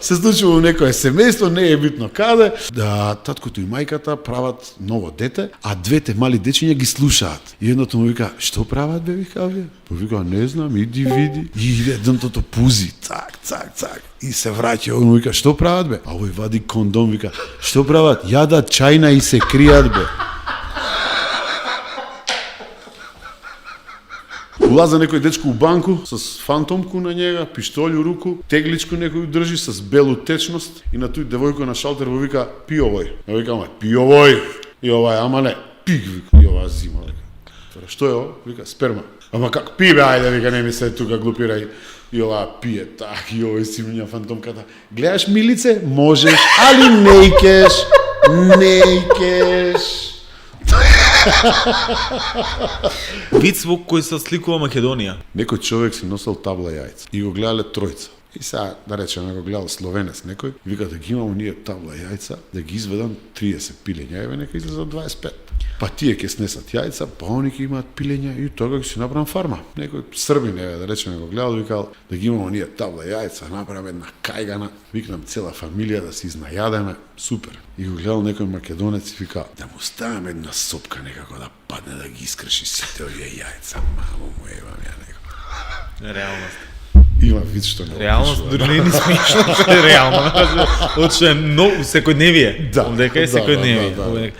се случува у некое семејство, не е битно каде, да таткото и мајката прават ново дете, а двете мали дечиња ги слушаат. И едното му вика, што прават бе, вика овие? Повика, не знам, иди види. И едното пузи, цак, цак, цак. И се враќа, он му вика, што прават бе? А овој вади кондом, вика, што прават? Јадат чајна и се кријат бе. Улаза некој дечко у банку с фантомку на njega, пиштолј у руку, тегличко некој држи с белу течност и на тој девојко на шалтер му вика пи овој. А вика, ама пи овој. И овај, ама не, пи, вика, и оваа зима. Вика, што е ово? Вика, сперма. Ама как пи бе, ајде, вика, не ми се тука глупирај. И оваа пие так, и овој си миња фантомката. Гледаш милице? Можеш, али нејкеш. Нејкеш. Виц во кој се сликува Македонија. Некој човек си носел табла јајца и го гледале тројца. И сега, да речеме, го гледал словенец некој, вика да ги имам ние табла јајца, да ги изведам 30 пилења, еве нека излеза 25. Па тие ќе снесат јајца, па они ќе имаат пилења и тога ќе си направам фарма. Некој србин, еве, да речеме, го гледал, викал да ги имам ние табла јајца, направам една кајгана, викнам цела фамилија да се изнајадеме, супер. И го гледал некој македонец и вика да му ставам една сопка некако да падне да ги искрши сите овие јајца, мамо му евам ја некако. Реалност. Има вид што не Реалност, дури не е ни смешно, што е реално. Од што е многу секојдневие. Да, дека е секојдневие. да.